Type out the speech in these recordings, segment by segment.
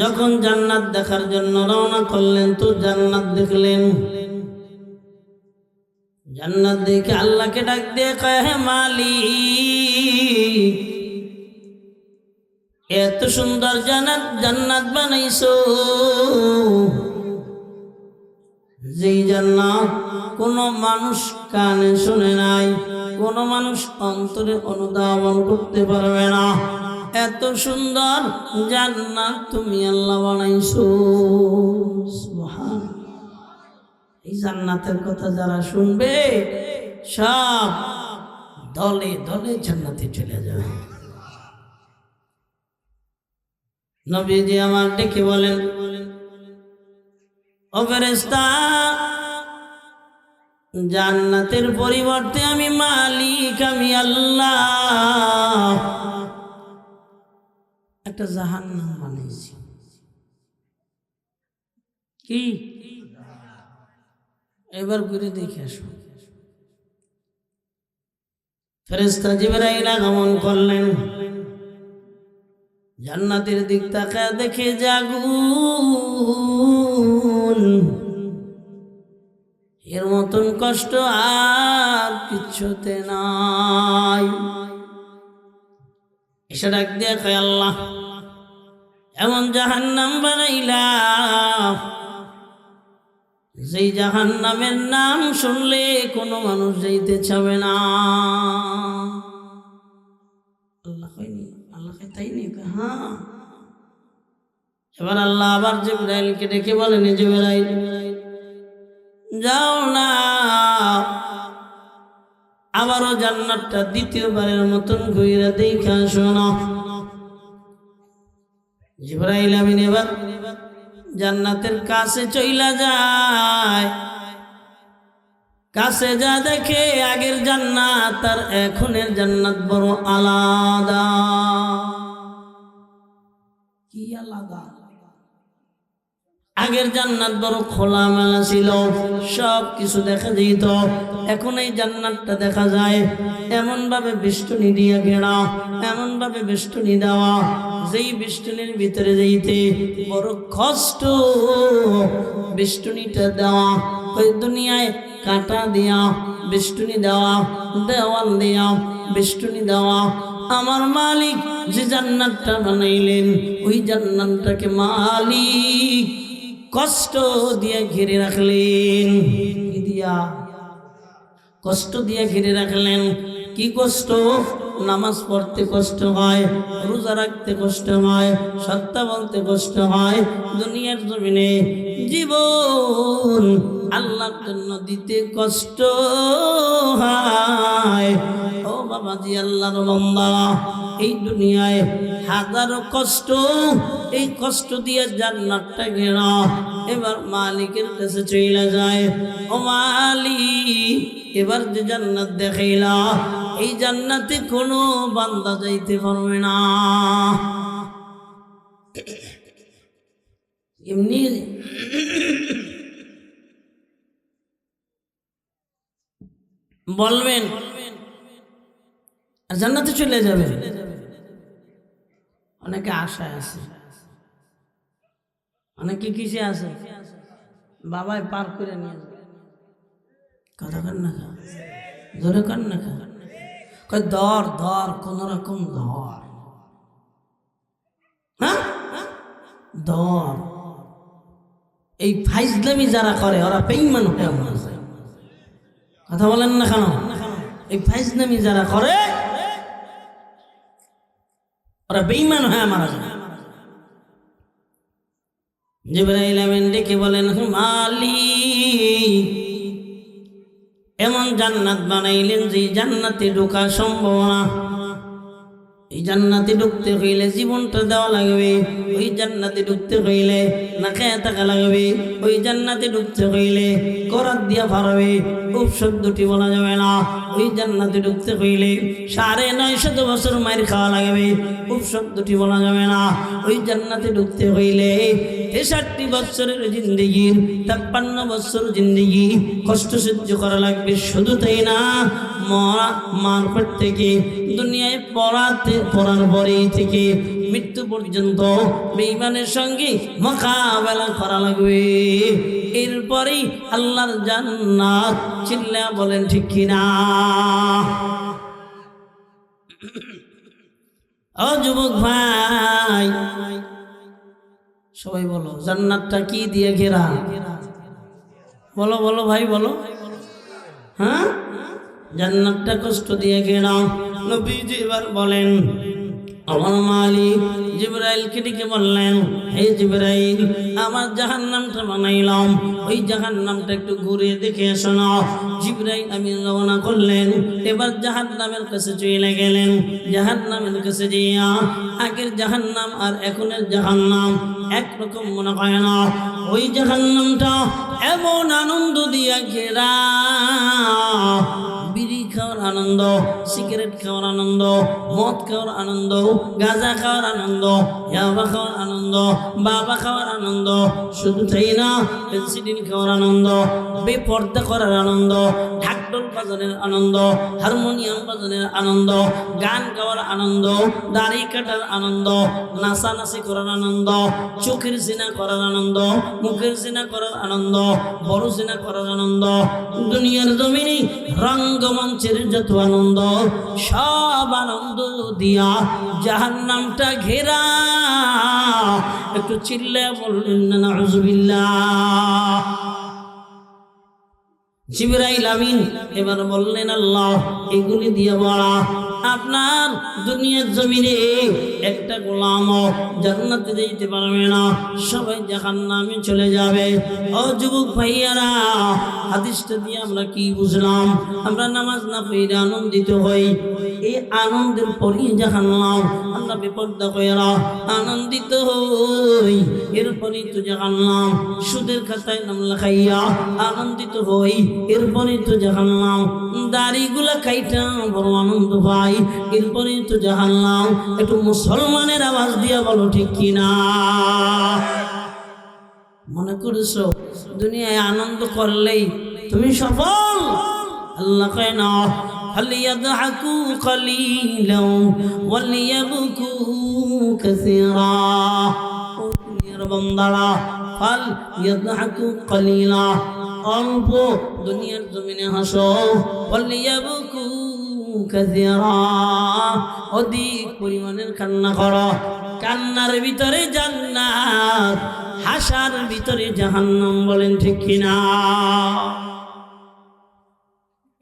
যখন জান্নাত দেখার জন্য রওনা করলেন তো জান্নাত দেখলেন। জান্নাত দেখে আল্লাহকে ডাক দিয়ে কয়, হে মালিক, এত সুন্দর জান্নাত বানাইছো, যেই জান্নাত কোনো মানুষ কানে শুনে নাই, কোনো মানুষ অন্তরে অনুধাবন করতে পারবে না। এত সুন্দর জান্নাত তুমি আল্লাহ বানাইছো। সুবহানাল্লাহ। এই জান্নাতের কথা যারা শুনবে সব দলে দলে জান্নাতে চলে যাবে। নবীজি আমার ডেকে বলেন, ও ফেরেশতা, জান্নাতের পরিবর্তে আমি মালিক, আমি আল্লাহ একটা জাহান্নাম বানাইছি। কি? এবার ঘুরে দেখে আসো। ফেরেশতা জিবরাইল আগমন করলেন, জান্নাতের দিক তাকায় দেখে আগুন, এর মতন কষ্ট আর কিছুতে নাই। এসে ডাক দিয়ে কয়, আল্লাহ, এমন জাহান্নাম বানাইলাম যেই জাহান্নামের নাম শুনলে কোনো মানুষ যাইতে চাবে না। আল্লাহ কয়নি, আল্লাহ কয় তাই নি? হ্যাঁ। এবার আল্লাহ আবার জিবরাইলকে ডেকে বলেন, জিবরাইল, যাও না, আবারও জান্নাতটা দ্বিতীয়বারের মতন ঘুরে দেখা শোনো। জিবরাইল আমিন এবার জান্নাতের কাছে চইলা যায়। কাছে যা দেখে আগের জান্নাত আর এখনের জান্নাত বড় আলাদা। কি আলাদা? আগের জান্নাত বড় খোলামেলা ছিল, সব কিছু দেখা যেত। এখন এই জান্নাতটা দেখা যায় এমন ভাবে বেষ্টনী দিয়ে ঘেরা, এমন ভাবে বেষ্টনী দেওয়া, যেই বেষ্টনীর ভিতরে যাইতে বড় কষ্ট। বেষ্টনীটা দেওয়া ওই দুনিয়ায় কাঁটা দিয়া বেষ্টনী দেওয়া, দেওয়াল দিয়া বেষ্টনী দেওয়া। আমার মালিক যে জান্নাতটা বানাইলেন ওই জান্নাতটাকে মালিক কষ্ট দিয়ে ঘিরে রাখলেন। কি দিয়া? কষ্ট দিয়ে ঘিরে রাখলেন। কি কষ্ট? নামাজ পড়তে কষ্ট হয়, রোজা রাখতে কষ্ট হয়, সত্য বলতে কষ্ট হয়, দুনিয়ার জমিনে জীবন আল্লাহর জন্য দিতে কষ্ট হয়। ও বাবাজি, আল্লাহর বান্দা, এই দুনিয়ায় হাজারো কষ্ট, এই কষ্ট দিয়ে জান্নাতটা ঘেরা। এবার মালিকের কাছে চলে যায়, ও মালিক, এবার যে জান্নাত দেখাইলা এই জান্নাতে কোনো বান্দা যাইতে পারবে না। এমনি বলবেন আর জান্নাতে চলে যাবে। অনেকে আশায় আছে, অনেকে কিসে আছে, বাবাই পার করে নিয়ে যাবে। কথা কর না, ধরে কর না, ধর ধর, কোন রকম ধর, হ্যাঁ ধর। এই ফাইজলামি যারা করে ওরা বেঈমান হয়ে মারা যায়। কথা বলেন না কেন? এই ফাইজলামি যারা করে ওরা বেঈমান হয়ে মারা যায়। জিবরাইল আমিন ডেকে বলেন, মালিক, এমন জান্নাত বানাইলেন যে জান্নাতে ঢোকা সম্ভব না। এই জান্নাতে ঢুকতে হইলে জীবনটা দেওয়া লাগবে, ওই জান্নাতে ঢুকতে হইলে না খেয়ে থাকা লাগবে, ওই জান্নাতে ঢুকতে হইলে করাত দিয়া পারবে, খুব শব্দটি বলা যাবে না। ওই জান্নাতে ঢুকতে হইলে 950 বছর মায়ের খাওয়া লাগবে, খুব শব্দটি বলা যাবে না। ওই জান্নাতে ঢুকতে হইলে 63 বছরের জিন্দেগির 53 বছর জিন্দেগি কষ্ট সহ্য করা লাগবে। শুধু তাই না, মার পেট থেকে দুনিয়ায় পড়ার পরেই থেকে মৃত্যু পর্যন্ত বেঈমানের সঙ্গে মোকাবেলা করা লাগবে, এরপরেই আল্লাহর জান্নাত। চিল্লা বলেন ঠিক কিনা? ও যুবক ভাই, সবাই বলো জান্নাতটা কি দিয়ে ঘেরা? বলো বলো ভাই বলো। হ্যাঁ, জান্নাতটা কষ্ট দিয়ে ঘেরা। নবীজি এবার বলেন, আমার মালিক জিবরাইলকে ডেকে বললেন, হে জিবরাইল, আমার জাহান্নামটা বানাইলাম, ওই জাহান্নামটা একটু ঘুরে দেখে এসো না। জিবরাইল আমিন রওনা করলেন, এবার জাহান্নামের কাছে চলে গেলেন। জাহান্নামের কাছে যাইয়া আগের জাহান্নাম আর এখনের জাহান্নাম একরকম মনে হয় না। ওই জাহান্নামটা এমন আনন্দ দিয়া ঘেরা, বিড়ি খাওয়ার আনন্দ, সিগারেট খাওয়ার আনন্দ, মদ খাওয়ার আনন্দ, গাঁজা খাওয়ার আনন্দ, ইয়াবা খাওয়ার আনন্দ, বাবা খাওয়ার আনন্দ, শুধু তাই না, পেন্সিডিন খাওয়ার আনন্দ, বেপর্দা করার আনন্দ, ঢাকঢোল বাজানোর আনন্দ, হারমোনিয়াম বাজানোর আনন্দ, গান গাওয়ার আনন্দ, দাড়ি কাটার আনন্দ, নাচানাচি করার আনন্দ, চোখের সিনা করার আনন্দ, মুখের সিনা করার আনন্দ, বড় সিনা করার আনন্দ, দুনিয়ার জমিনে রঙ্গমঞ্চের যত আনন্দ, সব আনন্দ দিয়া জাহান্নামটা ঘেরা। একটু চিল্লায়া বললেন না নাউযুবিল্লাহ। জিবরাইল আমিন এবার বললেন, আল্লাহ এগুলি দিয়ে বলা, আপনার দুনিয়ার জমিনে একটা গোলাম জান্নাতে যেতে পারবে না, সবাই জাহান্নামে চলে যাবে। ও যুবক ভাইয়ারা, হাদিসটা দিয়ে আমরা কি বুঝলাম? আমরা নামাজ না পড়ে আনন্দিত হই, এই আনন্দের পরই জাহান্নাম। আমরা বেপরদা কইরা আনন্দিত হই, এরপরই তো জাহান্নাম। সুদের খাতায় নাম লেখাইয়া আনন্দিত হই, এরপরই তো জাহান্নাম। দাড়িগুলা কাইটা বড় আনন্দ পাই, এরপরই তো জাহান্নাম। একটু মুসলমানের আওয়াজ দিয়া বলো ঠিক কিনা? মনে করেছো দুনিয়ায় আনন্দ করলেই তুমি সফল? আল্লাহ কয় না, ফালিয়াদহাকু কালিলাও ওয়ালিয়াবকু কাসীরা। ও দুনিয়ার বান্দারা, ফালিয়াদহাকু কালিলা, অল্প দুনিয়ার জমিনে হাসো, ওয়ালিয়াবকু কাসীরা, অধিক পরিমাণের কান্না করো। কান্নার ভিতরে জান্নাত, হাসার ভিতরে জাহান্নাম। বলেন ঠিক কিনা?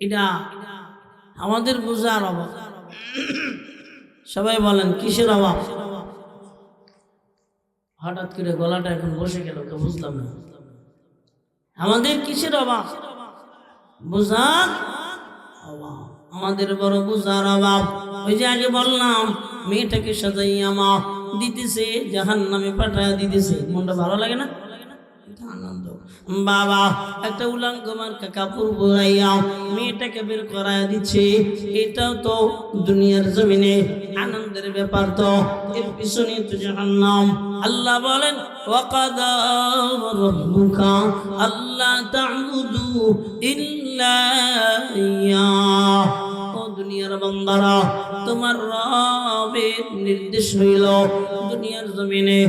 এটা আমাদের বোঝার অভাব। সবাই বলেন কিসের অভাব? হঠাৎ করে গলাটা এখন বসে গেল, তো বুঝলাম না আমাদের কিসের অভাব? বোঝার অভাব, আমাদের বড় বোঝার অভাব। ওই যে আগে বললাম, মেয়েটাকে সাজাইয়া মা দিতেছে, জাহান্নামে পাঠায় দিতেছে, মনটা ভালো লাগে না? আনন্দ। বাবা একটা উলাঙ্গমার কাপড় পরাইয়া মেয়েটাকে বের করায় দিচ্ছে, এটাও তো দুনিয়ার জমিনে আনন্দের ব্যাপার। তো এর পিছনে তো জাহান্নাম। আল্লাহ বলেন, ওয়াকাদা রাব্বুকা আল্লা তা'বুদু ইল্লা ইয়্যাহ। ও দুনিয়ার বান্দারা, তোমার রবের নির্দেশ হইল দুনিয়ার জমিনে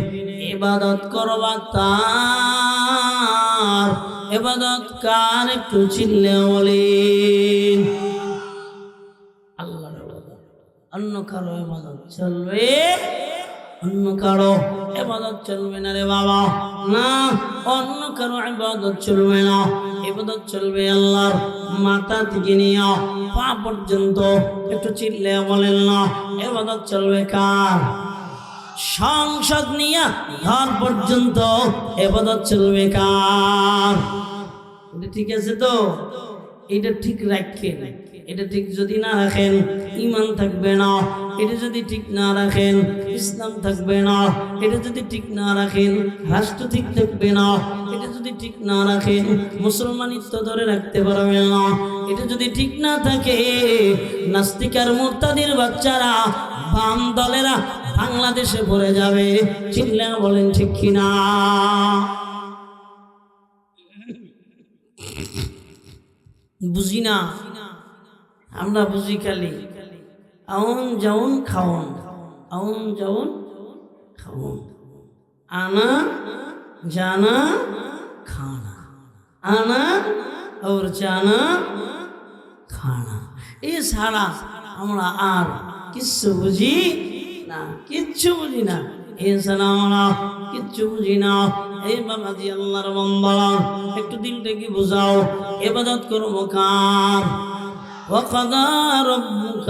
ইবাদত করবা তার। ইবাদত কার? একটু চিল্লে বলেন। আল্লাহর ইবাদত, অন্য কারো ইবাদত চলবে? অন্য কারো ইবাদত চলবে না রে বাবা, না, অন্য কারো ইবাদত চলবে না। ইবাদত চলবে আল্লাহর। মাথা থেকে নিয়ে পা পর্যন্ত একটু চিল্লে বলেন না, ইবাদত চলবে কার? সংসদ নিয়ে ঘর পর্যন্ত ইবাদত চলবে কার? এটা ঠিক আছে তো? এটা ঠিক রাখেন। এটা ঠিক যদি না রাখেন ঈমান থাকবে না। এটা যদি ঠিক না রাখেন ইসলাম থাকবে না। এটা যদি ঠিক না রাখেন রাষ্ট্র ঠিক থাকবে না। এটা যদি ঠিক না রাখেন মুসলমানিত্ব ধরে রাখতে পারবেন না। এটা যদি ঠিক না থাকে নাস্তিক আর মুরতাদির বাচ্চারা, বাম দলেরা বাংলাদেশে ভরে যাবে। চিল্লা বলেন ঠিক কিনা? বুঝি না আমরা, বুঝি খালি আউন যাউন খাওন, আউন যাউন খাবো, আনা জানা খানা, আনা और জানা খানা। এছাড়া আমরা আর কিচ্ছু বুঝি না, কিচ্ছু বুঝি না। এছাড়া আমরা কিচ্ছু বুঝি না। এই বাবাজি আল্লাহর বান্দারা, একটু দিলটাকে বুঝাও, ইবাদত করবো কার? وقضى ربك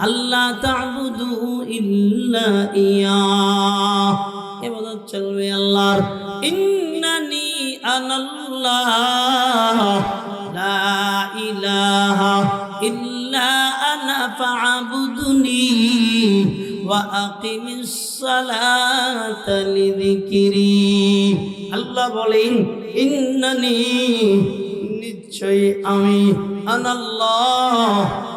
ألا تعبدوا إلا إياه। ইবাদত চলবে আল্লাহর। ইন্নানি আনাল্লাহ লা ইলাহা ইল্লা আনা ফা'বুদনি ওয়া আকিমিস সালাতা লিযিকরি। আল্লাহ বলেন, ইন্নানি, নিশ্চয়ই আমি, আনাল্লাহ,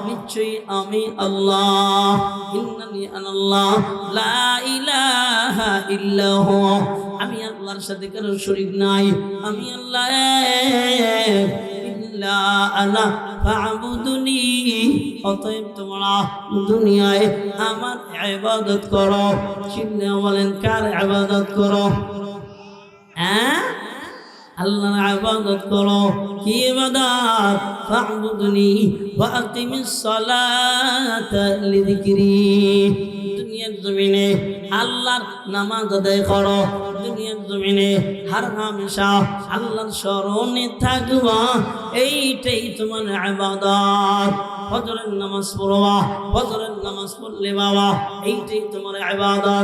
নিশ্চয়ই আমি আল্লাহ, ইন্নানি আনাল্লাহ লা ইলাহা ইল্লা হুয়া, আমি আল্লাহর সাথে কারো শরীক নাই, আমি আল্লাহ এক, ইল্লা আনা ফা'বুদনি, অতএব তোমরা দুনিয়ায় আমার ইবাদত করো। চিল্লা বলেন, কার ইবাদত করো? আল্লাহর ইবাদত করো। কি ইবাদত? ফা'বুদনি ওয়া আকিমিস সালাতা লিযিকরি। দুনিয়ার জমিনে আল্লাহর নামাজ আদায় করো, দুনিয়ার জমিনে হর হামেশা আল্লাহর স্মরণে থাকবা, এইটাই তোমার ইবাদত। ফজরের নামাজ পড়বা, ফজরের নামাজ পড়লে বাবা এইটাই তোমার ইবাদত।